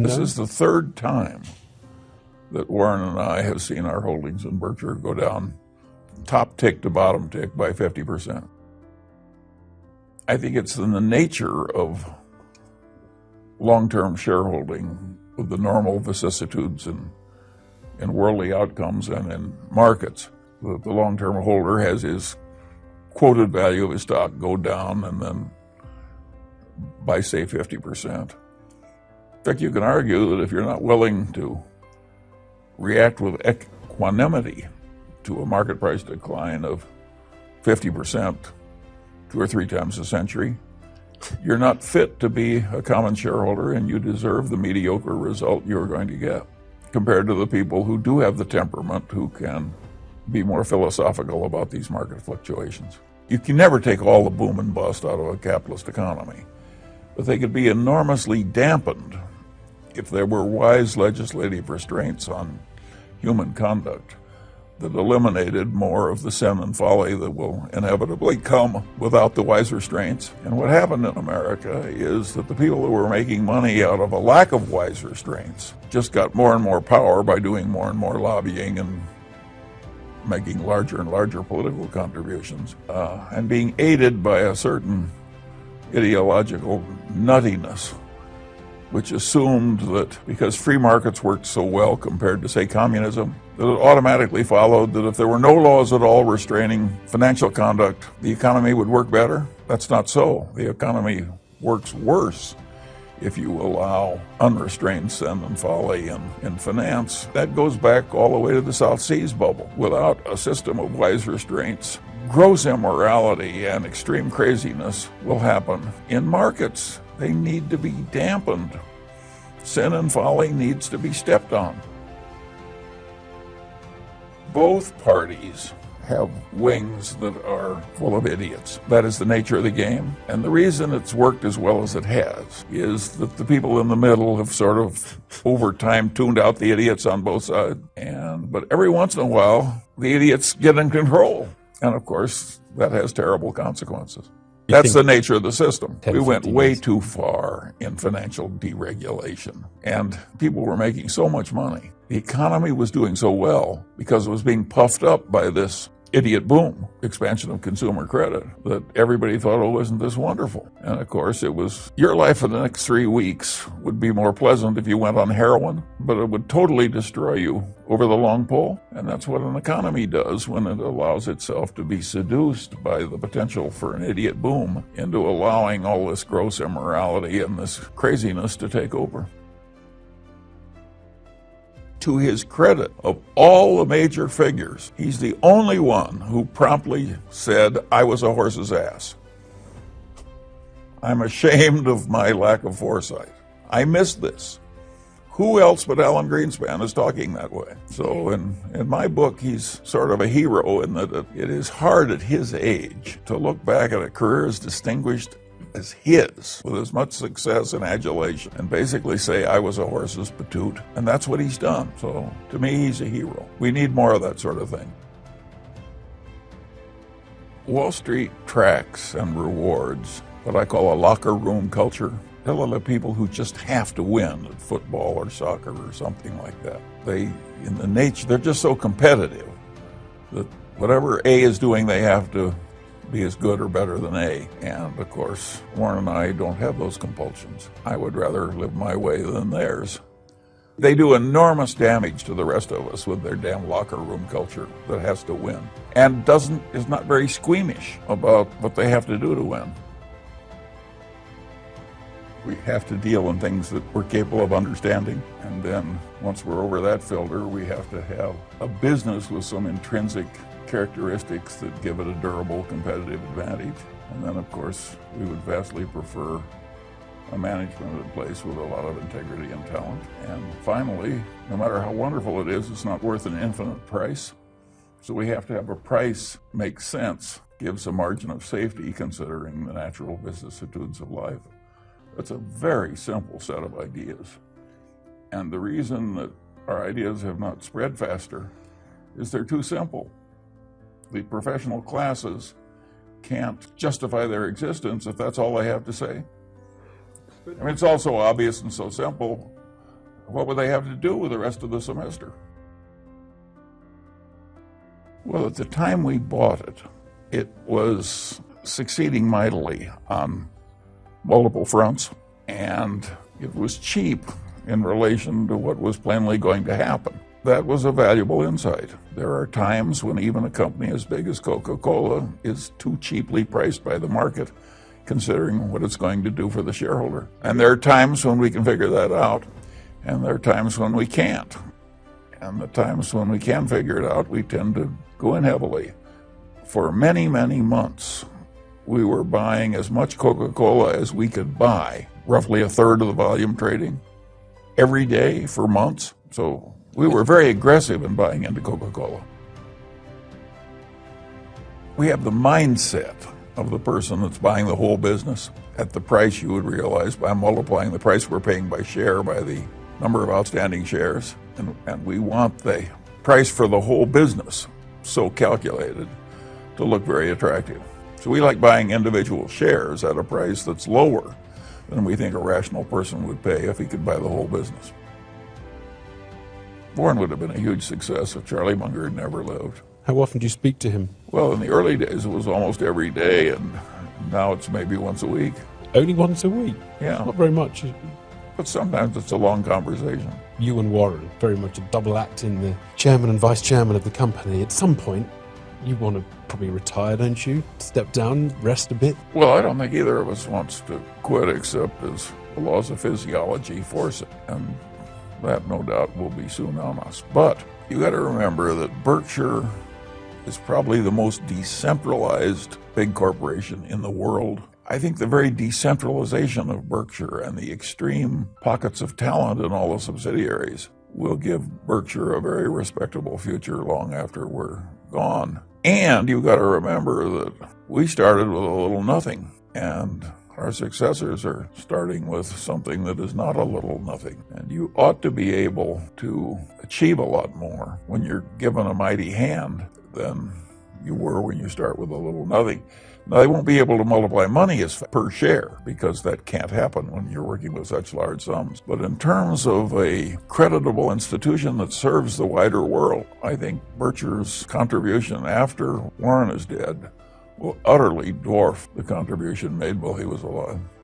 This is the third time that Warren and I have seen our holdings in Berkshire go down top tick to bottom tick by 50%. I think it's in the nature of long-term shareholding with the normal vicissitudes in worldly outcomes and in markets. The long-term holder has his quoted value of his stock go down and then by, say, 50%. In fact, you can argue that if you're not willing to react with equanimity to a market price decline of 50% 2 or 3 times a century, you're not fit to be a common shareholder, and you deserve the mediocre result you're going to get, compared to the people who do have the temperament, who can be more philosophical about these market fluctuations. You can never take all the boom and bust out of a capitalist economy, but they could be enormously dampened if there were wise legislative restraints on human conduct that eliminated more of the sin and folly that will inevitably come without the wise restraints. And what happened in America is that the people who were making money out of a lack of wise restraints just got more and more power by doing more and more lobbying and making larger and larger political contributions, and being aided by a certain ideological nuttiness, which assumed that because free markets worked so well compared to, say, communism, that it automatically followed that if there were no laws at all restraining financial conduct, the economy would work better. That's not so. The economy works worse if you allow unrestrained sin and folly in finance. That goes back all the way to the South Seas bubble. Without a system of wise restraints, gross immorality and extreme craziness will happen in markets. They need to be dampened. Sin and folly needs to be stepped on. Both parties have wings that are full of idiots. That is the nature of the game. And the reason it's worked as well as it has is that the people in the middle have sort of over time tuned out the idiots on both sides. But every once in a while, the idiots get in control. And of course, that has terrible consequences. That's the nature of the system. We went way too far in financial deregulation, and people were making so much money. The economy was doing so well because it was being puffed up by this idiot boom, expansion of consumer credit, that everybody thought, oh, isn't this wonderful? And of course, it was, your life for the next 3 weeks would be more pleasant if you went on heroin, but it would totally destroy you over the long pull. And that's what an economy does when it allows itself to be seduced by the potential for an idiot boom into allowing all this gross immorality and this craziness to take over. To his credit, of all the major figures, he's the only one who promptly said, I was a horse's ass. I'm ashamed of my lack of foresight. I missed this. Who else but Alan Greenspan is talking that way? So in my book, he's sort of a hero in that it is hard at his age to look back at a career as distinguished as his, with as much success and adulation, and basically say, I was a horse's patoot. And that's what he's done. So to me, he's a hero. We need more of that sort of thing. Wall Street tracks and rewards what I call a locker room culture. There are the people who just have to win at football or soccer or something like that. They're just so competitive that whatever A is doing, they have to be as good or better than A. And of course, Warren and I don't have those compulsions. I would rather live my way than theirs. They do enormous damage to the rest of us with their damn locker room culture that has to win, and is not very squeamish about what they have to do to win. We have to deal in things that we're capable of understanding, and then once we're over that filter, we have to have a business with some intrinsic characteristics that give it a durable competitive advantage. And then, of course, we would vastly prefer a management in place with a lot of integrity and talent. And finally, no matter how wonderful it is, it's not worth an infinite price. So we have to have a price make sense, gives a margin of safety considering the natural vicissitudes of life. That's a very simple set of ideas. And the reason that our ideas have not spread faster is they're too simple. The professional classes can't justify their existence if that's all they have to say. I mean, it's also obvious and so simple what would they have to do with the rest of the semester? Well, at the time we bought it, it was succeeding mightily on multiple fronts, and it was cheap in relation to what was plainly going to happen. That was a valuable insight. There are times when even a company as big as Coca-Cola is too cheaply priced by the market, considering what it's going to do for the shareholder. And there are times when we can figure that out, and there are times when we can't. And the times when we can figure it out, we tend to go in heavily. For many, many months, we were buying as much Coca-Cola as we could buy, roughly a third of the volume trading, every day for months. So we were very aggressive in buying into Coca-Cola. We have the mindset of the person that's buying the whole business at the price you would realize by multiplying the price we're paying by share by the number of outstanding shares. And we want the price for the whole business so calculated to look very attractive. So we like buying individual shares at a price that's lower than we think a rational person would pay if he could buy the whole business. Warren would have been a huge success if Charlie Munger had never lived. How often do you speak to him? Well, in the early days, it was almost every day, and now it's maybe once a week. Only once a week? Yeah. Not very much. But sometimes it's a long conversation. You and Warren, very much a double act in the chairman and vice chairman of the company. At some point, you want to probably retire, don't you? Step down, rest a bit? Well, I don't think either of us wants to quit except as the laws of physiology force it. And that, no doubt, will be soon on us. But you got to remember that Berkshire is probably the most decentralized big corporation in the world. I think the very decentralization of Berkshire and the extreme pockets of talent in all the subsidiaries will give Berkshire a very respectable future long after we're gone. And you got to remember that we started with a little nothing, and our successors are starting with something that is not a little nothing. And you ought to be able to achieve a lot more when you're given a mighty hand than you were when you start with a little nothing. Now, they won't be able to multiply money as per share because that can't happen when you're working with such large sums. But in terms of a creditable institution that serves the wider world, I think Berkshire's contribution after Warren is dead will utterly dwarf the contribution made while he was alive.